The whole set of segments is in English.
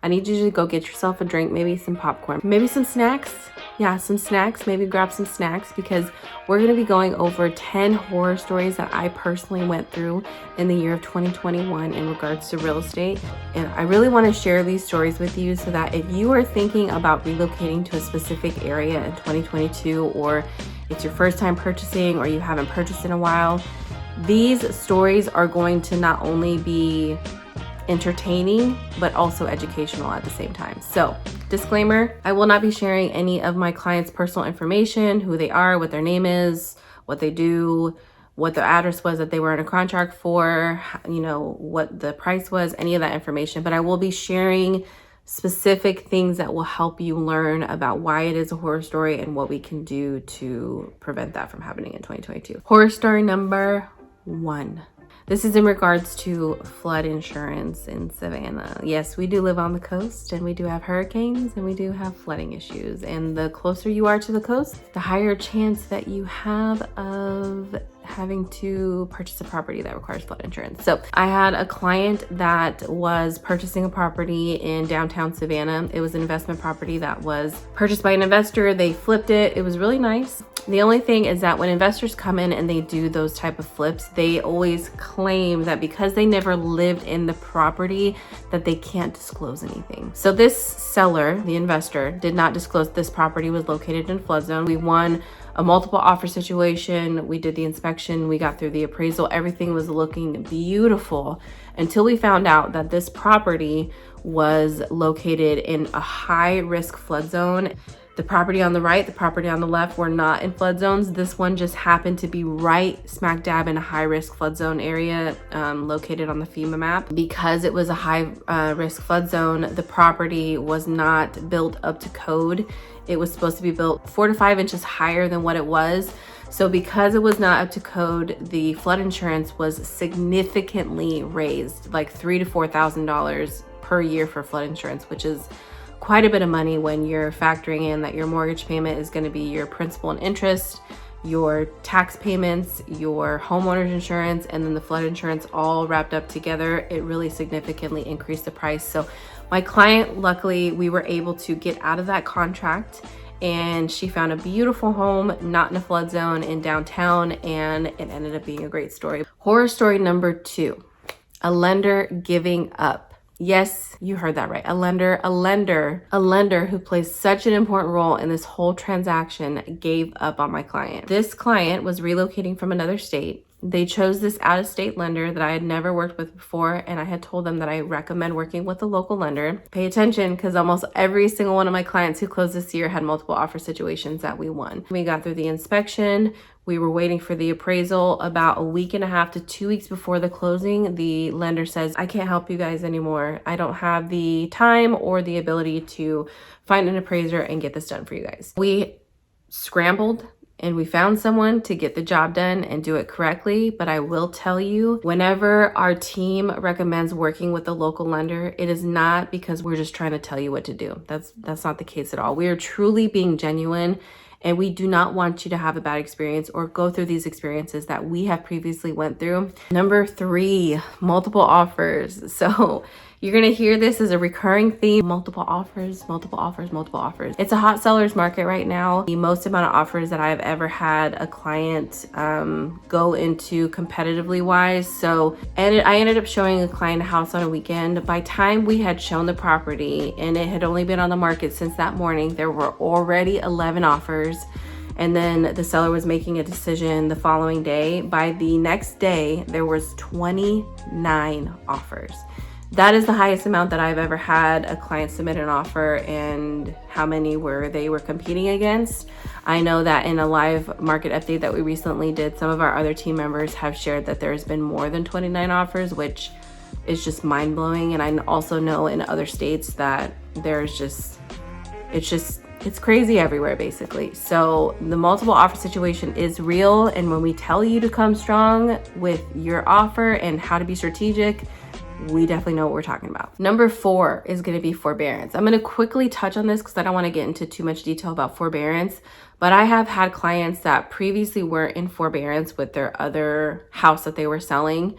I need you to go get yourself a drink, maybe some popcorn, maybe some snacks. Yeah, some snacks, maybe grab some snacks, because we're going to be going over 10 horror stories that I personally went through in the year of 2021 in regards to real estate. And I really want to share these stories with you so that if you are thinking about relocating to a specific area in 2022, or it's your first time purchasing or you haven't purchased in a while, these stories are going to not only be entertaining but also educational at the same time. So, disclaimer, I will not be sharing any of my clients' personal information, who they are, what their name is, what they do, what the address was that they were in a contract for, what the price was, any of that information. But I will be sharing specific things that will help you learn about why it is a horror story and what we can do to prevent that from happening in 2022. Horror story number 1. This is in regards to flood insurance in Savannah. Yes, we do live on the coast, and we do have hurricanes, and we do have flooding issues. And the closer you are to the coast, the higher chance that you have of having to purchase a property that requires flood insurance. So I had a client that was purchasing a property in downtown Savannah. It was an investment property that was purchased by an investor. They flipped it. It was really nice. The only thing is that when investors come in and they do those type of flips, they always claim that because they never lived in the property, that they can't disclose anything. So this seller, the investor, did not disclose this property was located in flood zone. We won a multiple offer situation. We did the inspection. We got through the appraisal. Everything was looking beautiful until we found out that this property was located in a high risk flood zone. The property on the right, the property on the left were not in flood zones. This one just happened to be right smack dab in a high risk flood zone area located on the FEMA map. Because it was a high risk flood zone, the property was not built up to code. It was supposed to be built 4 to 5 inches higher than what it was. So because it was not up to code, the flood insurance was significantly raised, like $3,000 to $4,000 per year for flood insurance, which is quite a bit of money when you're factoring in that your mortgage payment is going to be your principal and interest, your tax payments, your homeowner's insurance, and then the flood insurance all wrapped up together. It really significantly increased the price. So my client, luckily, we were able to get out of that contract, and she found a beautiful home, not in a flood zone, in downtown, and it ended up being a great story. Horror story number 2, a lender giving up. Yes, you heard that right. A lender who plays such an important role in this whole transaction gave up on my client. This client was relocating from another state. They chose this out-of-state lender that I had never worked with before, and I had told them that I recommend working with a local lender. Pay attention, because almost every single one of my clients who closed this year had multiple offer situations that we won. We got through the inspection. We were waiting for the appraisal. About a week and a half to 2 weeks before the closing, the lender says, I can't help you guys anymore. I don't have the time or the ability to find an appraiser and get this done for you guys. We scrambled and we found someone to get the job done and do it correctly. But I will tell you, whenever our team recommends working with a local lender, it is not because we're just trying to tell you what to do. That's not the case at all. We are truly being genuine, and we do not want you to have a bad experience or go through these experiences that we have previously went through. Number 3, multiple offers. So you're gonna hear this as a recurring theme: multiple offers, multiple offers, multiple offers. It's a hot seller's market right now. The most amount of offers that I've ever had a client go into competitively wise. So, and I ended up showing a client a house on a weekend. By time we had shown the property and it had only been on the market since that morning, there were already 11 offers. And then the seller was making a decision the following day. By the next day, there was 29 offers. That is the highest amount that I've ever had a client submit an offer. And how many they were competing against? I know that in a live market update that we recently did, some of our other team members have shared that there's been more than 29 offers, which is just mind-blowing. And I also know in other states that it's crazy everywhere, basically. So the multiple offer situation is real. And when we tell you to come strong with your offer and how to be strategic, we definitely know what we're talking about. Number 4 is going to be forbearance. I'm going to quickly touch on this because I don't want to get into too much detail about forbearance, but I have had clients that previously were in forbearance with their other house that they were selling.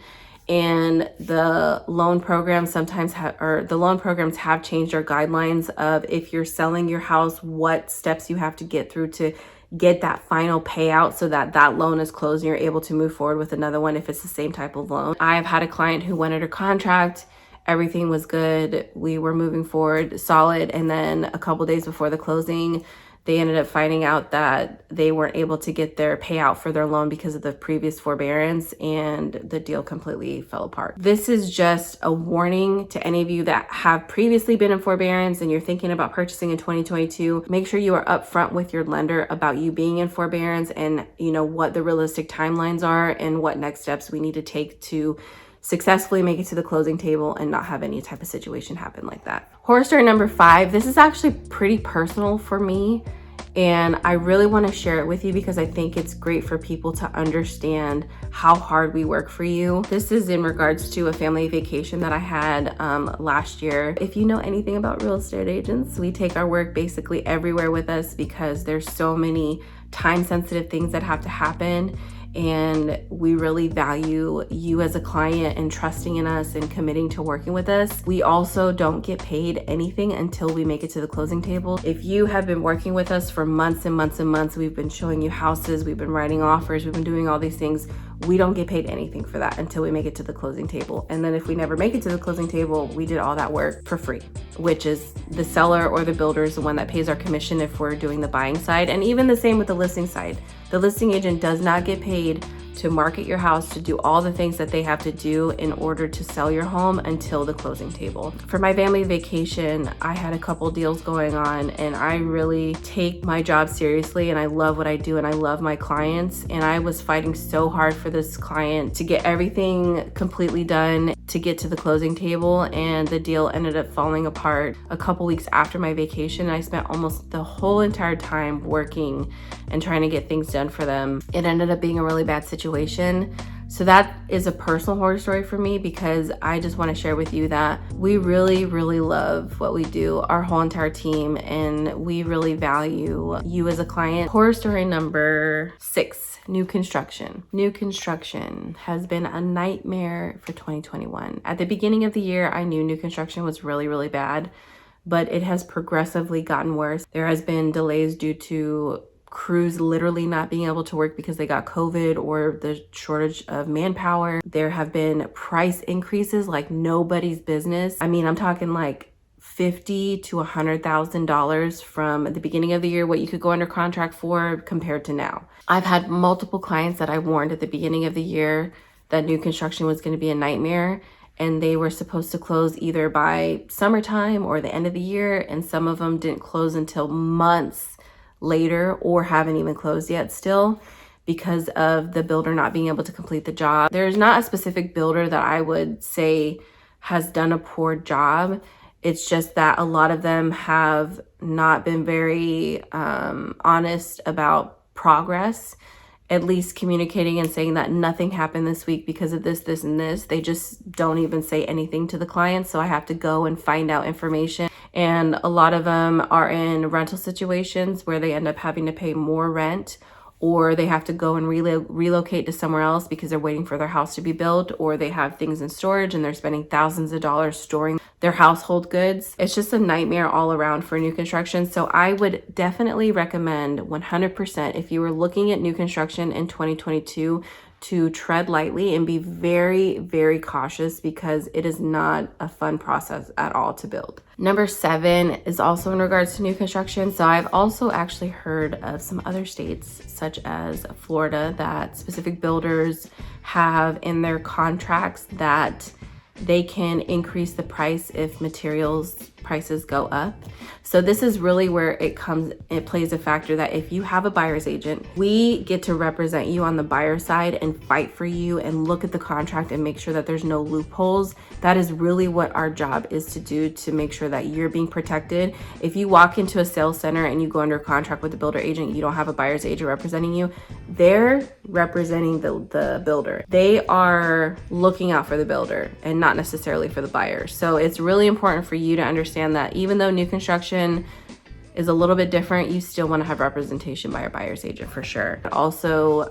And the loan programs the loan programs have changed their guidelines of if you're selling your house, what steps you have to get through to get that final payout so that that loan is closed and you're able to move forward with another one if it's the same type of loan. I've had a client who went under contract, everything was good, we were moving forward solid, and then a couple days before the closing, they ended up finding out that they weren't able to get their payout for their loan because of the previous forbearance, and the deal completely fell apart. This is just a warning to any of you that have previously been in forbearance and you're thinking about purchasing in 2022. Make sure you are upfront with your lender about you being in forbearance and what the realistic timelines are and what next steps we need to take to successfully make it to the closing table and not have any type of situation happen like that. Horror story number 5. This is actually pretty personal for me, and I really want to share it with you because I think it's great for people to understand how hard we work for you. This is in regards to a family vacation that I had last year. If you know anything about real estate agents, we take our work basically everywhere with us because there's so many time-sensitive things that have to happen. And we really value you as a client and trusting in us and committing to working with us. We also don't get paid anything until we make it to the closing table. If you have been working with us for months and months and months, we've been showing you houses, we've been writing offers, we've been doing all these things, we don't get paid anything for that until we make it to the closing table. And then if we never make it to the closing table, we did all that work for free, which is the seller or the builder is the one that pays our commission if we're doing the buying side. And even the same with the listing side. The listing agent does not get paid to market your house, to do all the things that they have to do in order to sell your home until the closing table. For my family vacation, I had a couple deals going on, and I really take my job seriously, and I love what I do, and I love my clients, and I was fighting so hard for this client to get everything completely done to get to the closing table, and the deal ended up falling apart a couple weeks after my vacation. I spent almost the whole entire time working and trying to get things done for them. It ended up being a really bad situation. So that is a personal horror story for me because I just want to share with you that we really, really love what we do, our whole entire team, and we really value you as a client. Horror story number 6, new construction. New construction has been a nightmare for 2021. At the beginning of the year, I knew new construction was really, really bad, but it has progressively gotten worse. There has been delays due to crews literally not being able to work because they got COVID or the shortage of manpower. There have been price increases like nobody's business. I mean, I'm talking like $50,000 to $100,000 from the beginning of the year, what you could go under contract for compared to now. I've had multiple clients that I warned at the beginning of the year that new construction was going to be a nightmare, and they were supposed to close either by summertime or the end of the year, and some of them didn't close until months later or haven't even closed yet still because of the builder not being able to complete the job. There's not a specific builder that I would say has done a poor job. It's just that a lot of them have not been very honest about progress, at least communicating and saying that nothing happened this week because of this, this, and this. They just don't even say anything to the client. So I have to go and find out information. And a lot of them are in rental situations where they end up having to pay more rent, or they have to go and relocate to somewhere else because they're waiting for their house to be built, or they have things in storage and they're spending thousands of dollars storing their household goods. It's just a nightmare all around for new construction. So I would definitely recommend 100% if you were looking at new construction in 2022 to tread lightly and be very, very cautious because it is not a fun process at all to build. Number 7 is also in regards to new construction. So I've also actually heard of some other states such as Florida that specific builders have in their contracts that they can increase the price if materials prices go up. So this is really where it plays a factor that if you have a buyer's agent, we get to represent you on the buyer side and fight for you and look at the contract and make sure that there's no loopholes. That is really what our job is to do, to make sure that you're being protected. If you walk into a sales center and you go under contract with the builder agent, you don't have a buyer's agent representing you, they're representing the builder. They are looking out for the builder and not necessarily for the buyer. So it's really important for you to understand that even though new construction is a little bit different. You still want to have representation by a buyer's agent for sure. Also,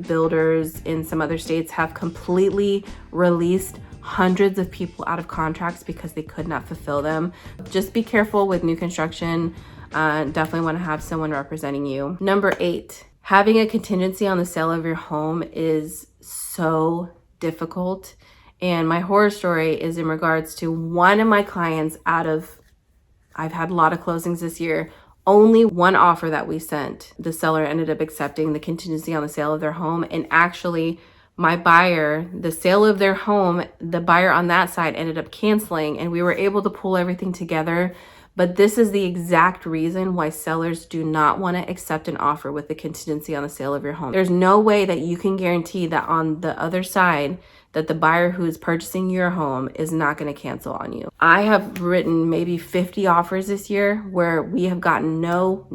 builders in some other states have completely released hundreds of people out of contracts because they could not fulfill them. Just be careful with new construction. Definitely want to have someone representing you. Number 8, having a contingency on the sale of your home is so difficult. And my horror story is in regards to one of my clients I've had a lot of closings this year. Only one offer that we sent, the seller ended up accepting the contingency on the sale of their home. And actually, my buyer, the sale of their home, the buyer on that side ended up canceling, and we were able to pull everything together. But this is the exact reason why sellers do not want to accept an offer with the contingency on the sale of your home. There's no way that you can guarantee that on the other side, that the buyer who's purchasing your home is not going to cancel on you. I have written maybe 50 offers this year where we have gotten no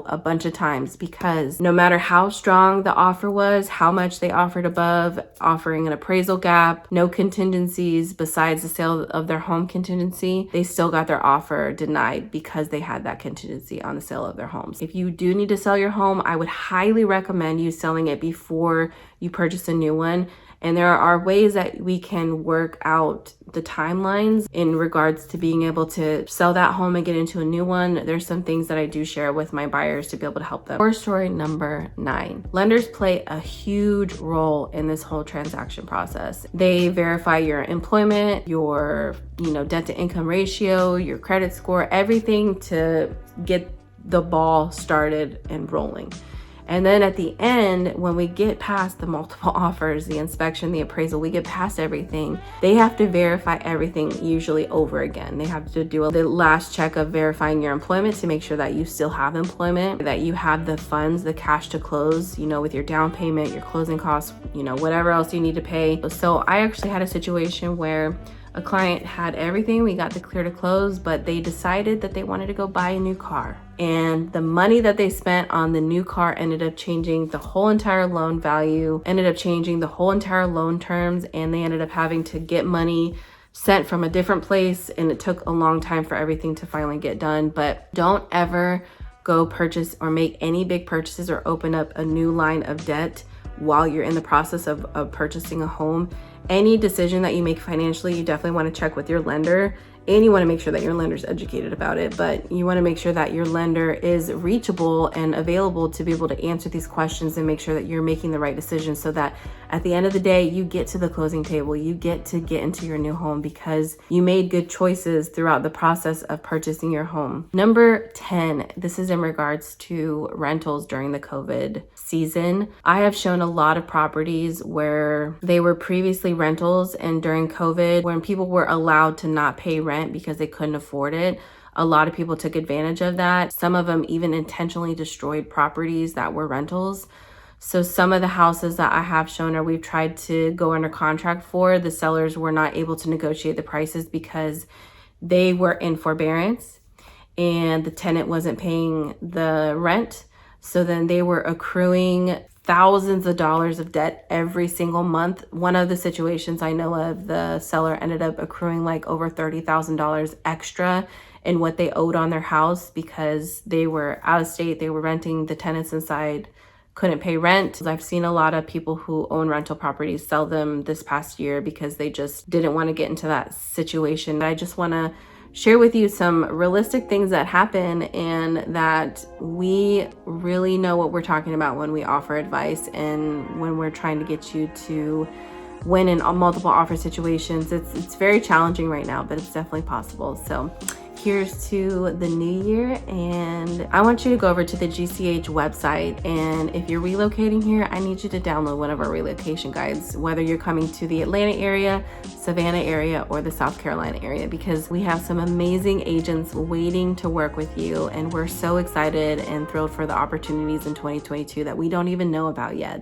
a bunch of times, because no matter how strong the offer was, how much they offered above, offering an appraisal gap, no contingencies besides the sale of their home contingency, they still got their offer denied because they had that contingency on the sale of their homes. If you do need to sell your home, I would highly recommend you selling it before you purchase a new one. And there are ways that we can work out the timelines in regards to being able to sell that home and get into a new one. There's some things that I do share with my buyers to be able to help them. Horror story number 9. Lenders play a huge role in this whole transaction process. They verify your employment, your debt to income ratio, your credit score, everything to get the ball started and rolling. And then at the end, when we get past the multiple offers, the inspection, the appraisal, we get past everything, they have to verify everything usually over again. They have to do the last check of verifying your employment to make sure that you still have employment, that you have the funds, the cash to close, with your down payment, your closing costs, whatever else you need to pay. So I actually had a situation where a client had everything, we got the clear to close, but they decided that they wanted to go buy a new car. And the money that they spent on the new car ended up changing the whole entire loan value, ended up changing the whole entire loan terms, and they ended up having to get money sent from a different place, and it took a long time for everything to finally get done. But don't ever go purchase or make any big purchases or open up a new line of debt while you're in the process of purchasing a home. Any decision that you make financially, you definitely want to check with your lender, and you want to make sure that your lender's educated about it. But you want to make sure that your lender is reachable and available to be able to answer these questions and make sure that you're making the right decision, so that at the end of the day, you get to the closing table, you get to get into your new home because you made good choices throughout the process of purchasing your home. Number 10, this is in regards to rentals during the COVID season. I have shown a lot of properties where they were previously rentals, and during COVID, when people were allowed to not pay rent because they couldn't afford it, a lot of people took advantage of that. Some of them even intentionally destroyed properties that were rentals. So some of the houses that I have shown or we've tried to go under contract for, the sellers were not able to negotiate the prices because they were in forbearance and the tenant wasn't paying the rent. So then they were accruing thousands of dollars of debt every single month. One of the situations I know of, the seller ended up accruing like over $30,000 extra in what they owed on their house because they were out of state, they were renting, the tenants inside couldn't pay rent. I've seen a lot of people who own rental properties sell them this past year because they just didn't want to get into that situation. I just want to share with you some realistic things that happen and that we really know what we're talking about when we offer advice and when we're trying to get you to win in multiple offer situations. It's very challenging right now, but it's definitely possible. So here's to the new year, and I want you to go over to the GCH website, and if you're relocating here, I need you to download one of our relocation guides, whether you're coming to the Atlanta area, Savannah area, or the South Carolina area, because we have some amazing agents waiting to work with you, and we're so excited and thrilled for the opportunities in 2022 that we don't even know about yet.